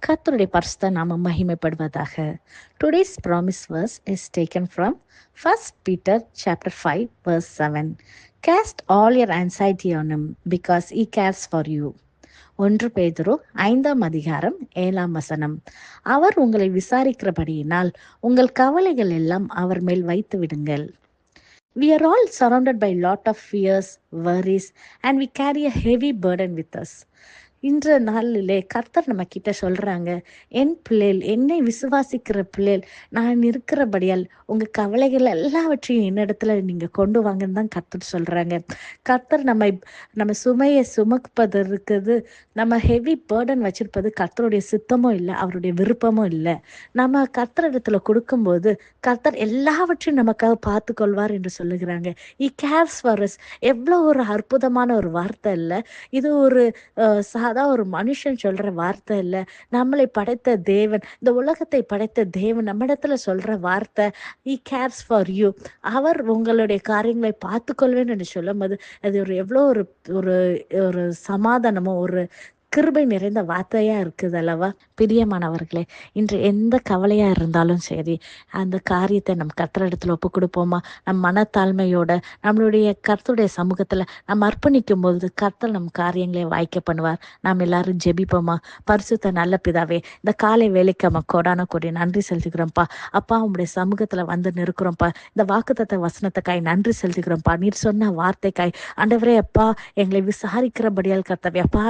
கர்த்தருடைய பரிசுத்த நாமம் மகிமைப்படுவதாக. Today's promise verse is taken from 1 Peter chapter 5 verse 7. Cast all your anxiety on him because he cares for you. 1 பேதுரு 5ஆம் அதிகாரம் 7ஆம் வசனம். அவர் உங்களை விசாரிக்கிறபடியினால் உங்கள் கவலைகள் எல்லாம் அவர் மேல் வைத்து விடுங்கள். We are all surrounded by lot of fears, worries, and we carry a heavy burden with us. இன்ற நாளிலே கர்த்தர் நம்ம கிட்ட சொல்றாங்க, என் பிள்ளைகள், என்னை விசுவாசிக்கிற பிள்ளைகள், நான் இருக்கிறபடியால் உங்க கவலைகள் எல்லாவற்றையும் என்னிடத்துல நீங்க கொண்டு வாங்கன்னு தான் கர்த்தர் சொல்றாங்க. கர்த்தர் நம்ம சுமையை சுமப்பது இருக்குது, நம்ம ஹெவி பேர்டன் வச்சிருப்பது கர்த்தருடைய சித்தமும் இல்லை, அவருடைய விருப்பமும் இல்லை. நம்ம கர்த்தரிடத்துல கொடுக்கும்போது கர்த்தர் எல்லாவற்றையும் நமக்காக பார்த்து கொள்வார் என்று சொல்லுகிறாங்க. He cares for us. எவ்வளோ ஒரு அற்புதமான ஒரு வார்த்தை இல்லை இது. ஒரு சாதா ஒரு மனுஷன் சொல்ற வார்த்தை இல்ல, நம்மளை படைத்த தேவன், இந்த உலகத்தை படைத்த தேவன் நம்ம இடத்துல சொல்ற வார்த்தை. He cares for you. அவர் உங்களுடைய காரியங்களை பார்த்து கொள்வேன் என்று சொல்லும் போது அது எவ்வளோ ஒரு சமாதானமும் ஒரு கிருபை நிறைந்த வார்த்தையா இருக்குது அல்லவா? பிரியமானவர்களே, இன்று எந்த கவலையா இருந்தாலும் சரி, அந்த காரியத்தை நம்ம கர்த்தரிடத்துல ஒப்பு கொடுப்போமா? நம் மனத்தாழ்மையோட நம்மளுடைய கர்த்தருடைய சமூகத்துல நம்ம அர்ப்பணிக்கும் போது கர்த்தர் நம் காரியங்களை வாய்க்க பண்ணுவார். நாம் எல்லாரும் ஜெபிப்போமா? பரிசுத்த நல்ல பிதாவே, இந்த காலை வேலைக்கு நம்ம கோடான கோடி நன்றி செலுத்துகிறோம்ப்பா. அப்பா, உங்களுடைய சமூகத்துல வந்து நிற்கிறோம்ப்பா. இந்த வாக்குத்தத்த வசனத்துக்காய் நன்றி செலுத்துகிறோம்ப்பா. நீர் சொன்ன வார்த்தைக்காய் ஆண்டவரே அப்பா, எங்களை விசாரிக்கிறபடியால் கர்த்தாவே அப்பா,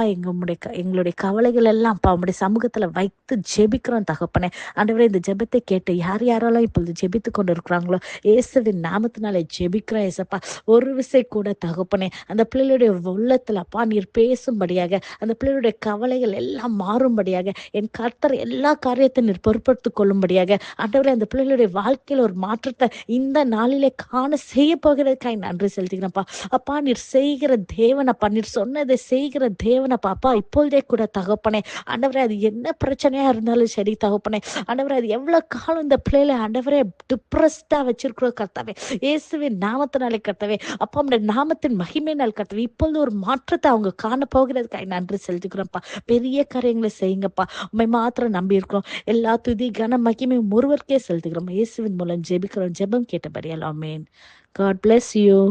எங்களுடைய கவலைகள் எல்லாம் அப்பா உங்களுடைய சமூகத்துல வைத்து ஜெபிக்கிறோம் தகப்பனே. ஆண்டவரே, இந்த ஜெபத்தை கேட்டு யார் யாரெல்லாம் இப்பொழுது ஜெபித்து கொண்டு இருக்கிறாங்களோ இயேசுவின் நாமத்தினாலே ஜெபிக்கிறோம் ஏசப்பா. ஒரு விசை கூட தகப்பனே அந்த பிள்ளைகளுடைய உள்ளத்துல அப்பா நீர் பேசும்படியாக, அந்த பிள்ளைகளுடைய கவலைகள் எல்லாம் மாறும்படியாக, என் கர்த்தர் எல்லா காரியத்தையும் நீர் பொறுப்படுத்திக் கொள்ளும்படியாக ஆண்டவரே, அந்த பிள்ளைகளுடைய வாழ்க்கையில ஒரு மாற்றத்தை இந்த நாளிலே காண செய்ய போகிறதுக்காய் நன்றி செலுத்துகிறேன்ப்பா. அப்பா, நீர் செய்கிற தேவனப்பா, நீர் சொன்னதை செய்கிற தேவனப்பா. அப்பா, இப்பொழுதே கூட தகப்பனே ஆண்டவரே, அது என்ன பிரச்சனையா இருந்தாலும் சரி தகப்பனே ஆண்டவரே, அது எவ்வளவு காலம் இந்த பிள்ளைகளை ஆண்டவரே டிப்ரெஸ்டா வச்சிருக்கிறோம் கர்த்தாவே, இயேசுவின் நாமத்தினாலே கர்த்தாவே அப்பா, நம்முடைய நாமத்தின் மகிமையினால் கர்த்தாவே இப்பொழுது ஒரு மாற்றத்தை அவங்க காண போகிறதுக்காக நன்றி செலுத்துக்கிறோம்ப்பா. பெரிய காரியங்களை செய்யுங்கப்பா. உண்மை மாத்திரம் நம்பி இருக்கிறோம். எல்லா துதி கன மகிமை ஒருவருக்கே செலுத்துகிறோம். இயேசுவின் மூலம் ஜெபிக்கிறோம். ஜெபம் கேட்டபடியால் ஆமென். God bless you.